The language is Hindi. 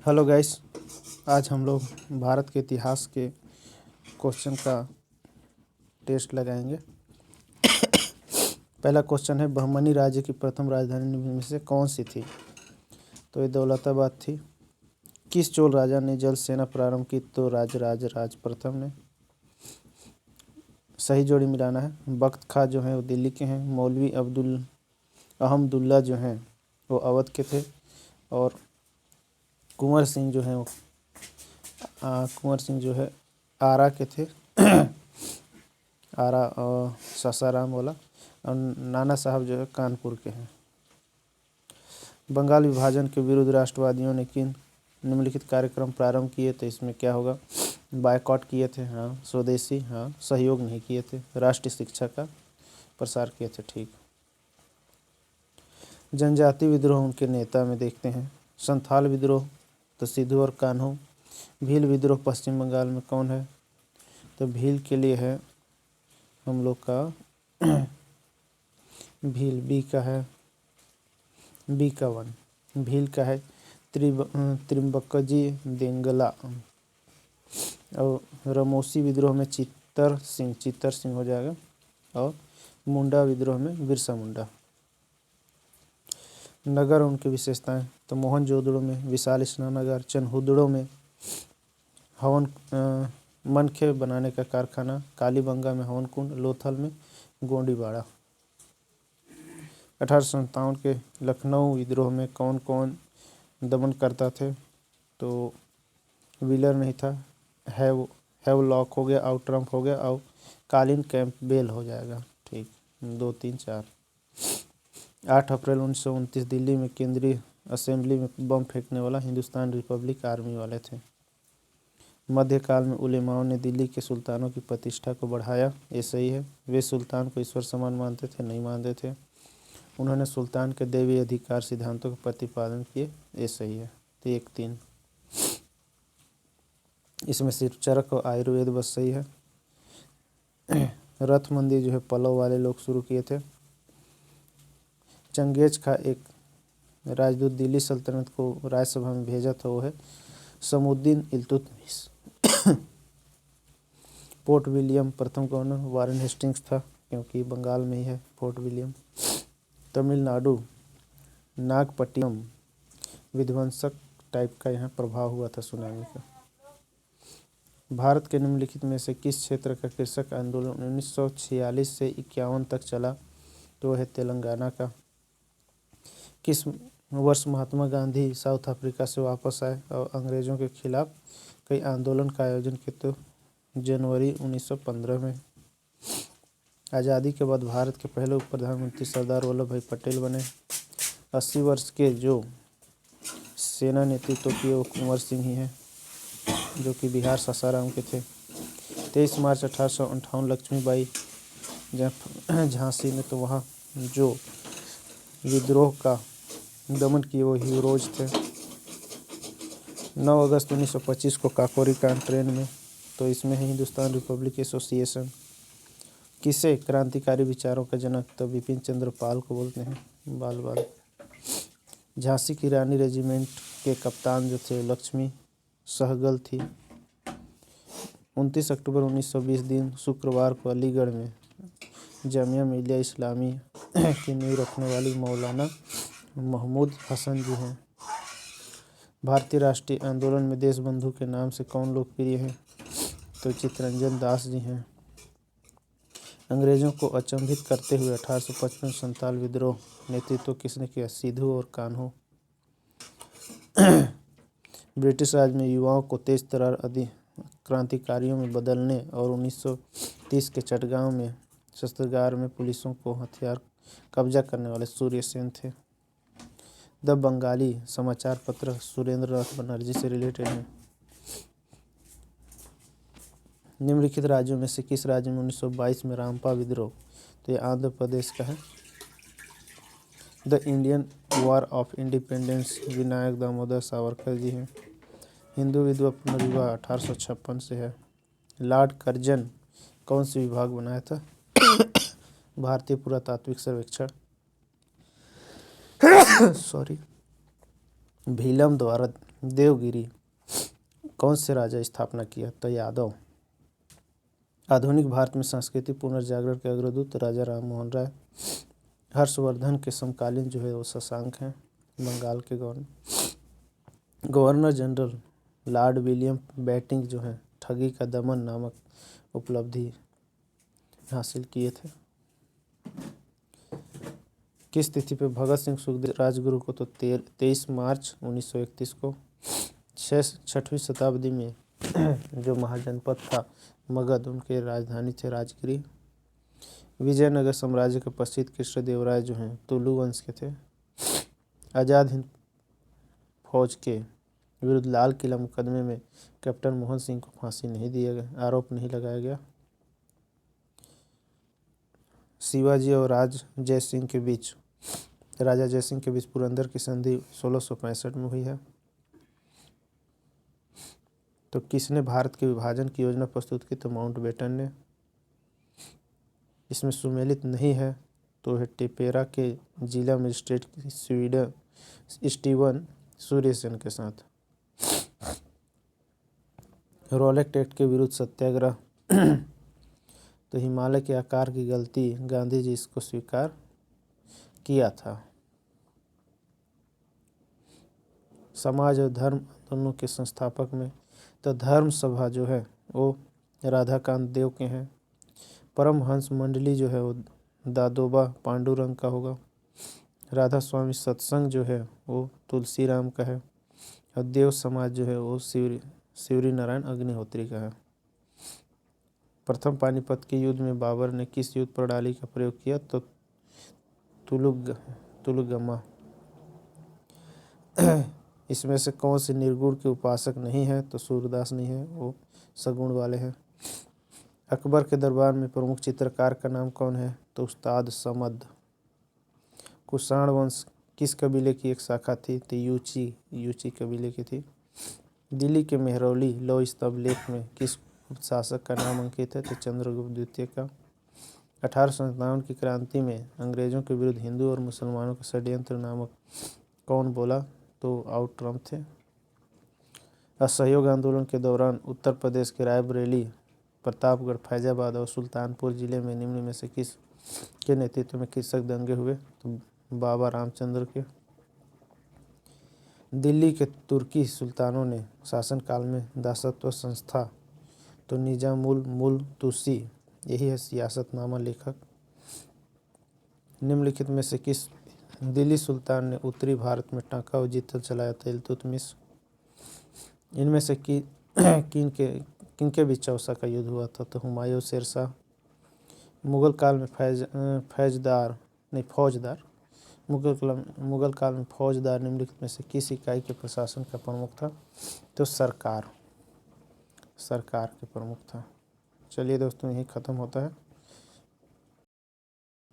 हेलो गाइस, आज हम लोग भारत के इतिहास के क्वेश्चन का टेस्ट लगाएंगे। पहला क्वेश्चन है, बहमनी राज्य की प्रथम राजधानी में से कौन सी थी? तो ये दौलताबाद थी। किस चोल राजा ने जल सेना प्रारंभ की? तो राज प्रथम ने। सही जोड़ी मिलाना है। बख्त खां जो हैं वो दिल्ली के हैं। मौलवी अहमदुल्ला जो हैं वो अवध के थे। और कुंवर सिंह जो है आरा के थे। आरा और सासाराम वाला। और नाना साहब जो है कानपुर के हैं। बंगाल विभाजन के विरुद्ध राष्ट्रवादियों ने किन निम्नलिखित कार्यक्रम प्रारंभ किए? तो इसमें क्या होगा? बायकॉट किए थे, हाँ। स्वदेशी, हाँ। सहयोग नहीं किए थे। राष्ट्रीय शिक्षा का प्रसार किए थे, ठीक। जनजाति विद्रोह उनके नेता में देखते हैं। संथाल विद्रोह तो सिद्धू और कान्हू। भील विद्रोह पश्चिम बंगाल में कौन है? तो भील के लिए है हम लोग का भील बी का है, बी का वन। भील का है त्रिम्बकजी देंगला। और रमोसी विद्रोह में चित्तर सिंह हो जाएगा। और मुंडा विद्रोह में बिरसा मुंडा। नगर उनकी विशेषताएं तो मोहनजोदड़ो में विशाल स्नानागार, चनहुदड़ो में हवन मनखे बनाने का कारखाना, कालीबंगा में हवन कुंड, लोथल में गोंडीबाड़ा। 1857 के लखनऊ विद्रोह में कौन कौन दमन करता थे? तो व्हीलर नहीं था, हैवलॉक हो गया, आउट्रम्प हो गया और कालिन कैंपबेल हो जाएगा, ठीक। 2, 3, 4। 8 अप्रैल 1929 दिल्ली में केंद्रीय असेंबली में बम फेंकने वाला हिंदुस्तान रिपब्लिक आर्मी वाले थे। मध्यकाल में उलेमाओं ने दिल्ली के सुल्तानों की प्रतिष्ठा को बढ़ाया, ये सही है। वे सुल्तान को ईश्वर समान मानते थे? नहीं मानते थे। उन्होंने सुल्तान के दैवीय अधिकार सिद्धांतों का प्रतिपादन किए, ये सही है। तो 1, 3। इसमें सिर्फ चरक और आयुर्वेद बस सही है। रथ मंदिर जो है पल्लव वाले लोग शुरू किए थे। चंगेज का एक राजदूत दिल्ली सल्तनत को राज्यसभा में भेजा था, वो है समुद्दीन इल्तुतमिश। फोर्ट विलियम प्रथम गवर्नर वारेन हेस्टिंग्स था, क्योंकि बंगाल में ही है फोर्ट विलियम। तमिलनाडु नागपट्टिनम विध्वंसक टाइप का यहाँ प्रभाव हुआ था सुनामी का। भारत के निम्नलिखित में से किस क्षेत्र का कृषक आंदोलन 1946 से 51 तक चला? तो है तेलंगाना का। किस वर्ष महात्मा गांधी साउथ अफ्रीका से वापस आए और अंग्रेजों के खिलाफ कई आंदोलन का आयोजन किए? तो जनवरी 1915 में। आज़ादी के बाद भारत के पहले उप प्रधानमंत्री सरदार वल्लभ भाई पटेल बने। 80 वर्ष के जो सेना नेतृत्व किए वो कुंवर सिंह ही हैं, जो कि बिहार सासाराम के थे। 23 मार्च 1858 लक्ष्मीबाई झांसी में, तो वहाँ जो विद्रोह का दमन किए वो हीरोज थे। 9 अगस्त 1925 को काकोरी कांड ट्रेन में, तो इसमें है हिंदुस्तान रिपब्लिक एसोसिएशन। किसे क्रांतिकारी विचारों का जनक? तो बिपिन चंद्र पाल को बोलते हैं, बाल। झांसी की रानी रेजिमेंट के कप्तान जो थे लक्ष्मी सहगल थी। 29 अक्टूबर 1920 दिन शुक्रवार को अलीगढ़ में जामिया मिलिया इस्लामी की नींव रखने वाली मौलाना महमूद हसन जी हैं। भारतीय राष्ट्रीय आंदोलन में देशबंधु के नाम से कौन लोकप्रिय है? तो चित्तरंजन दास जी हैं। अंग्रेजों को अचंभित करते हुए 1855 संथाल विद्रोह नेतृत्व किसने किया? सिद्धू और कान्हू। ब्रिटिश राज में युवाओं को तेज तर्रार क्रांतिकारियों में बदलने और 1930 के चटगांव में शस्त्रागार में पुलिसों को हथियार कब्जा करने वाले सूर्य सेन थे। द बंगाली समाचार पत्र सुरेंद्र नाथ बनर्जी से रिलेटेड है। निम्नलिखित राज्यों में से किस राज्य में 1922 में रामपा विद्रोह? तो ये आंध्र प्रदेश का है। The Indian war of independence Vinayak Damodar Savarkar ji हैं। हिंदू विधवा पुनर्विवाह 1856 से है। लॉर्ड कर्जन कौन से विभाग बनाया था? भारतीय पुरातात्विक सर्वेक्षण। सॉरी। भीलम द्वारा देवगिरी कौन से राजा स्थापना किया? तो यादव। आधुनिक भारत में सांस्कृतिक पुनर्जागरण के अग्रदूत राजा राम मोहन राय। हर्षवर्धन के समकालीन जो है वो शशांक हैं, बंगाल के governor general Lord William Bentinck जो है ठगी का दमन नामक उपलब्धि हासिल किए थे। किस तिथि पे भगत सिंह सुखदेव राजगुरु को? तो 23 मार्च 1931 को। 6वीं शताब्दी में जो महाजनपद था मगध, उनके राजधानी थे राजगिरी। विजयनगर साम्राज्य के प्रसिद्ध कृष्णदेवराय जो हैं तुलु वंश के थे। आज़ाद हिंद फौज के विरुद्ध लाल किला मुकदमे में कैप्टन मोहन सिंह को फांसी नहीं दिया गया, आरोप नहीं लगाया गया। शिवाजी और राजा जय सिंह के बीच पुरंदर की संधि 1665 में हुई है। तो किसने भारत के विभाजन की योजना प्रस्तुत की? तो माउंटबेटन ने। इसमें सुमेलित नहीं है तो है टेपेरा के जिला मजिस्ट्रेट स्टीवन सूर्यसेन के साथ। रॉलेट एक्ट के विरुद्ध सत्याग्रह तो हिमालय के आकार की गलती, गांधी जी इसको स्वीकार किया था। समाज और धर्म आंदोलनों के संस्थापक में तो धर्म सभा जो है वो राधाकांत देव के हैं। परमहंस मंडली जो है वो दादोबा पांडुरंग का होगा। राधा स्वामी सत्संग जो है वो तुलसी राम का है। और देव समाज जो है वो शिवरी नारायण अग्निहोत्री का है। प्रथम पानीपत के युद्ध में बाबर ने किस युद्ध प्रणाली का प्रयोग किया? तो तुलगमा। इसमें से कौन से निर्गुण के उपासक नहीं है? तो सूरदास नहीं है, वो सगुण वाले हैं। अकबर के दरबार में प्रमुख चित्रकार का नाम कौन है? तो उस्ताद समद। कुषाण वंश किस कबीले की एक शाखा थी? तो यूची कबीले की थी। दिल्ली के मेहरौली लौह स्तंभ लेख में किस शासक का नाम अंकित है? तो चंद्रगुप्त द्वितीय का। 1857 की क्रांति में अंग्रेजों के विरुद्ध हिंदू और मुसलमानों का षड्यंत्र नामक कौन बोला? तो आउटरम थे। असहयोग आंदोलन के दौरान उत्तर प्रदेश के रायबरेली, प्रतापगढ़, फैजाबाद और सुल्तानपुर जिले में निम्न में से किस के नेतृत्व में कृषक दंगे हुए? तो बाबा रामचंद्र के। दिल्ली के तुर्की सुल्तानों ने शासनकाल में दासत्व संस्था तो निजामुल मुल्क तुसी, यही है सियासतनामा लेखक। निम्नलिखित में से किस दिल्ली सुल्तान ने उत्तरी भारत में टाँका और जितल चलाया था? इल्तुतमिश। इनमें से किनके बीच चौसा का युद्ध हुआ था? तो हुमायूं शेरशाह। मुगल काल में फौजदार निम्नलिखित में से किस इकाई के प्रशासन का प्रमुख था? तो सरकार के प्रमुख था। चलिए दोस्तों, यही ख़त्म होता है।